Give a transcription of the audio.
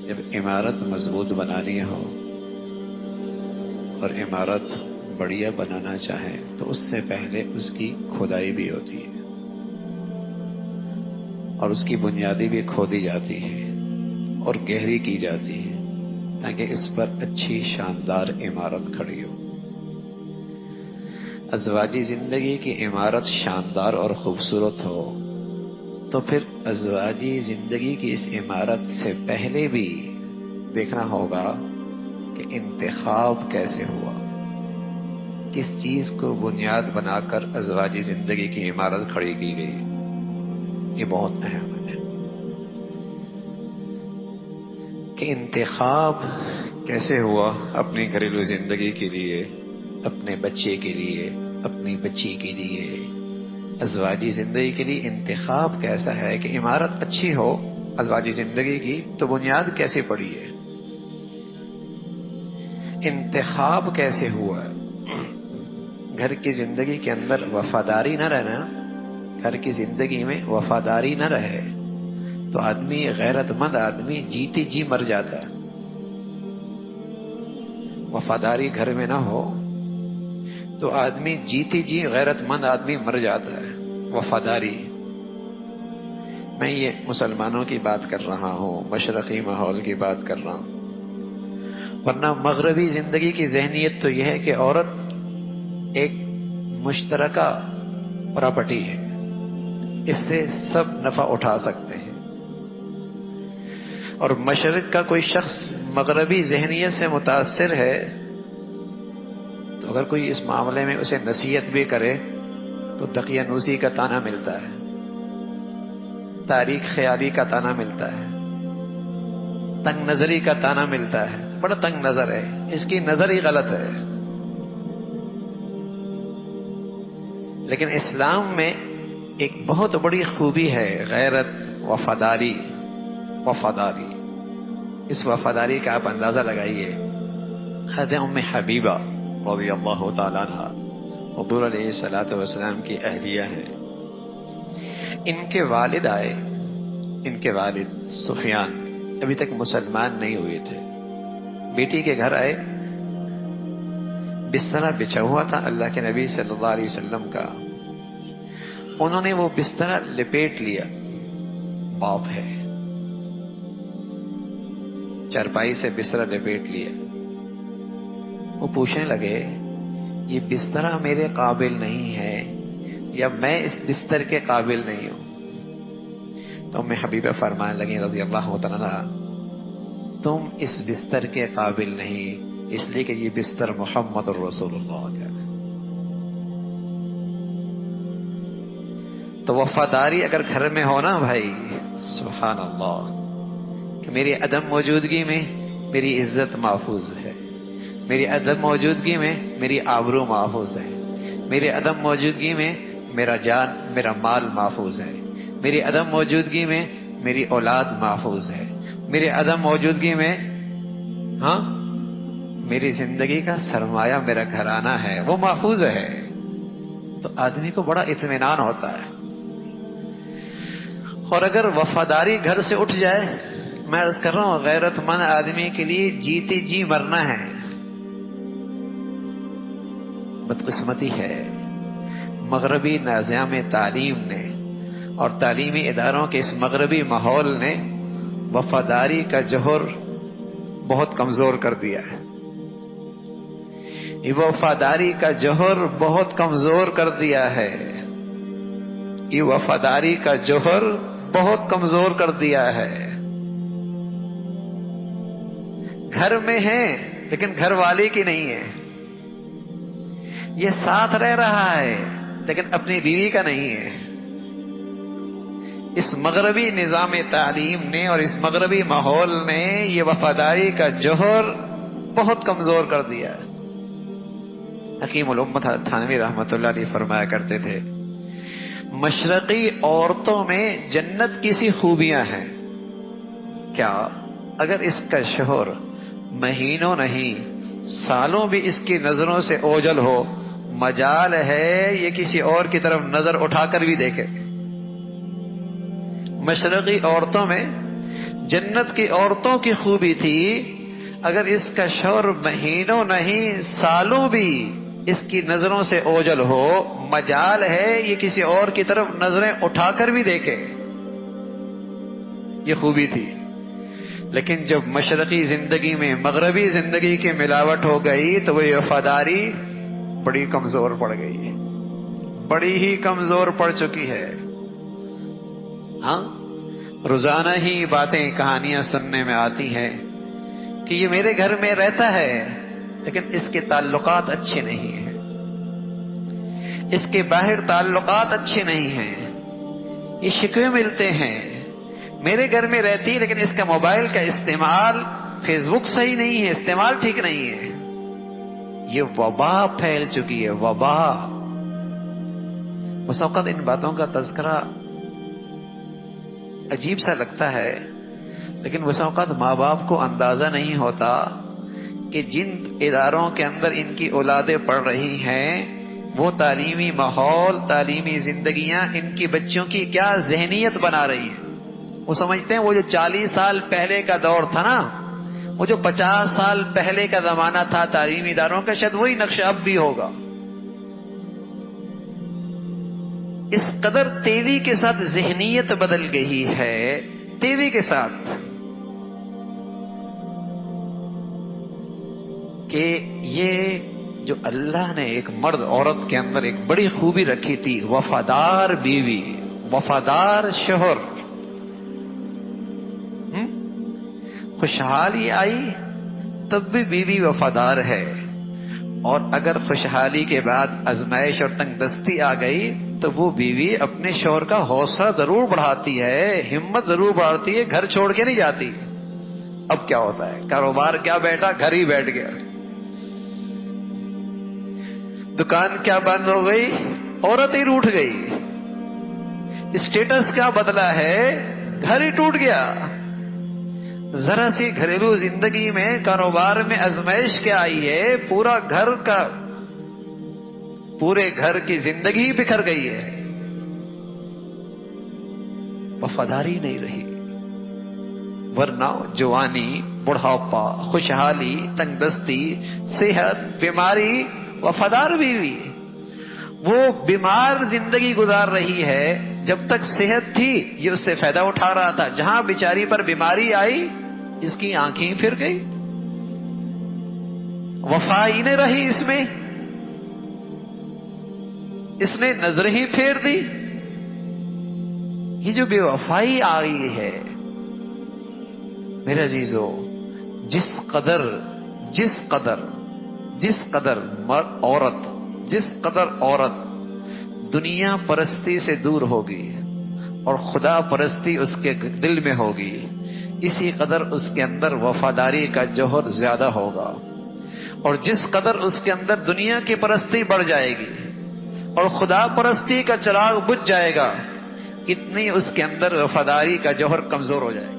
جب عمارت مضبوط بنانی ہو اور عمارت بڑھیا بنانا چاہیں تو اس سے پہلے اس کی کھدائی بھی ہوتی ہے اور اس کی بنیادیں بھی کھودی جاتی ہیں اور گہری کی جاتی ہے تاکہ اس پر اچھی شاندار عمارت کھڑی ہو۔ ازواجی زندگی کی عمارت شاندار اور خوبصورت ہو تو پھر ازواجی زندگی کی اس عمارت سے پہلے بھی دیکھنا ہوگا کہ انتخاب کیسے ہوا، کس چیز کو بنیاد بنا کر ازواجی زندگی کی عمارت کھڑی کی گئی۔ یہ بہت اہم ہے کہ انتخاب کیسے ہوا اپنی گھریلو زندگی کے لیے، اپنے بچے کے لیے، اپنی بچی کے لیے، ازواجی زندگی کے لیے انتخاب کیسا ہے کہ عمارت اچھی ہو ازواجی زندگی کی تو بنیاد کیسے پڑی ہے، انتخاب کیسے ہوا۔ گھر کی زندگی کے اندر وفاداری نہ رہنا، گھر کی زندگی میں وفاداری نہ رہے تو آدمی، غیرت مند آدمی جیتی جی مر جاتا ہے۔ وفاداری گھر میں نہ ہو تو آدمی جیتی جی غیرت مند آدمی مر جاتا ہے۔ وفاداری، میں یہ مسلمانوں کی بات کر رہا ہوں، مشرقی ماحول کی بات کر رہا ہوں، ورنہ مغربی زندگی کی ذہنیت تو یہ ہے کہ عورت ایک مشترکہ پراپرٹی ہے، اس سے سب نفع اٹھا سکتے ہیں، اور مشرق کا کوئی شخص مغربی ذہنیت سے متاثر ہے تو اگر کوئی اس معاملے میں اسے نصیحت بھی کرے تو دقیانوسی کا طعنہ ملتا ہے، تاریخ خیالی کا طعنہ ملتا ہے، تنگ نظری کا طعنہ ملتا ہے، بڑا تنگ نظر ہے، اس کی نظر ہی غلط ہے۔ لیکن اسلام میں ایک بہت بڑی خوبی ہے، غیرت، وفاداری۔ وفاداری، اس وفاداری کا آپ اندازہ لگائیے۔ حضرت ام حبیبہ رضی اللہ تعالیٰ عنہ حضور علیہ الصلوۃ والسلام کی اہلیہ ہیں، ان کے والد آئے، ان کے والد سفیان ابھی تک مسلمان نہیں ہوئے تھے، بیٹی کے گھر آئے، بستر بچھا ہوا تھا اللہ کے نبی صلی اللہ علیہ وسلم کا، انہوں نے وہ بستر لپیٹ لیا، باپ ہے، چارپائی سے بستر لپیٹ لیا۔ وہ پوچھنے لگے یہ بستر میرے قابل نہیں ہے یا میں اس بستر کے قابل نہیں ہوں؟ تو ام حبیبہ فرمانے لگیں رضی اللہ تعالیٰ عنہ، تم اس بستر کے قابل نہیں اس لیے کہ یہ بستر محمد الرسول اللہ کا ہے۔ تو وفاداری اگر گھر میں ہو نا بھائی، سبحان اللہ، کہ میری عدم موجودگی میں میری عزت محفوظ ہے، میری عدم موجودگی میں میری آبرو محفوظ ہے، میری عدم موجودگی میں میرا جان، میرا مال محفوظ ہے، میری عدم موجودگی میں میری اولاد محفوظ ہے، میری عدم موجودگی میں میری زندگی کا سرمایہ میرا گھرانہ ہے وہ محفوظ ہے، تو آدمی کو بڑا اطمینان ہوتا ہے۔ اور اگر وفاداری گھر سے اٹھ جائے، میں عرض کر رہا ہوں غیرت مند آدمی کے لیے جیتی جی مرنا ہے۔ بدقسمتی ہے مغربی نظام تعلیم نے اور تعلیمی اداروں کے اس مغربی ماحول نے وفاداری کا جوہر بہت کمزور کر دیا ہے، یہ وفاداری کا جوہر بہت کمزور کر دیا ہے، یہ وفاداری کا جوہر بہت کمزور کر دیا ہے۔ گھر میں ہے لیکن گھر والے کی نہیں ہے، یہ ساتھ رہ رہا ہے لیکن اپنی بیوی کا نہیں ہے۔ اس مغربی نظام تعلیم نے اور اس مغربی ماحول نے یہ وفاداری کا جوہر بہت کمزور کر دیا ہے۔ حکیم الامت تھانوی رحمۃ اللہ علیہ فرمایا کرتے تھے، مشرقی عورتوں میں جنت کی سی خوبیاں ہیں، کیا اگر اس کا شوہر مہینوں نہیں سالوں بھی اس کی نظروں سے اوجھل ہو، مجال ہے یہ کسی اور کی طرف نظر اٹھا کر بھی دیکھے۔ مشرقی عورتوں میں جنت کی عورتوں کی خوبی تھی، اگر اس کا شوہر مہینوں نہیں سالوں بھی اس کی نظروں سے اوجھل ہو، مجال ہے یہ کسی اور کی طرف نظریں اٹھا کر بھی دیکھے، یہ خوبی تھی۔ لیکن جب مشرقی زندگی میں مغربی زندگی کی ملاوٹ ہو گئی تو وہ وفاداری بڑی کمزور پڑ گئی، بڑی ہی کمزور پڑ چکی ہے۔ ہاں، روزانہ ہی باتیں کہانیاں سننے میں آتی ہیں کہ یہ میرے گھر میں رہتا ہے لیکن اس کے تعلقات اچھے نہیں ہیں، اس کے باہر تعلقات اچھے نہیں ہیں، یہ شکوے ملتے ہیں، میرے گھر میں رہتی لیکن اس کا موبائل کا استعمال، فیس بک صحیح نہیں ہے، استعمال ٹھیک نہیں ہے۔ یہ وبا پھیل چکی ہے، وبا۔ اس وقت ان باتوں کا تذکرہ عجیب سا لگتا ہے، لیکن اس وقت ماں باپ کو اندازہ نہیں ہوتا کہ جن اداروں کے اندر ان کی اولادیں پڑھ رہی ہیں وہ تعلیمی ماحول، تعلیمی زندگیاں ان کی بچوں کی کیا ذہنیت بنا رہی ہیں۔ وہ سمجھتے ہیں وہ جو 40 سال پہلے کا دور تھا نا، وہ جو 50 سال پہلے کا زمانہ تھا تعلیمی اداروں کا، شاید وہی نقشہ اب بھی ہوگا۔ اس قدر تیزی کے ساتھ ذہنیت بدل گئی ہے، تیزی کے ساتھ، کہ یہ جو اللہ نے ایک مرد عورت کے اندر ایک بڑی خوبی رکھی تھی، وفادار بیوی، وفادار شوہر، خوشحالی آئی تب بھی بیوی وفادار ہے، اور اگر خوشحالی کے بعد آزمائش اور تنگ دستی آ گئی تو وہ بیوی اپنے شوہر کا حوصلہ ضرور بڑھاتی ہے، ہمت ضرور بڑھاتی ہے، گھر چھوڑ کے نہیں جاتی۔ اب کیا ہوتا ہے، کاروبار کیا بیٹھا، گھر ہی بیٹھ گیا، دکان کیا بند ہو گئی، عورت ہی روٹھ گئی، اسٹیٹس کیا بدلا ہے، گھر ہی ٹوٹ گیا۔ ذرا سی گھریلو زندگی میں، کاروبار میں آزمائش کیا آئی ہے، پورے گھر کی زندگی بکھر گئی ہے، وفاداری نہیں رہی۔ ورنہ جوانی، بڑھاپا، خوشحالی، تنگ دستی، صحت، بیماری، وفادار بیوی۔ وہ بیمار زندگی گزار رہی ہے، جب تک صحت تھی یہ اس سے فائدہ اٹھا رہا تھا، جہاں بیچاری پر بیماری آئی اس کی آنکھیں پھر گئی، وفا ہی نہیں رہی اس میں، اس نے نظر ہی پھیر دی۔ یہ جو بے وفائی آئی ہے میرے عزیزو، جس قدر عورت دنیا پرستی سے دور ہوگی اور خدا پرستی اس کے دل میں ہوگی، اسی قدر اس کے اندر وفاداری کا جوہر زیادہ ہوگا، اور جس قدر اس کے اندر دنیا کی پرستی بڑھ جائے گی اور خدا پرستی کا چراغ بجھ جائے گا، اتنی اس کے اندر وفاداری کا جوہر کمزور ہو جائے گا۔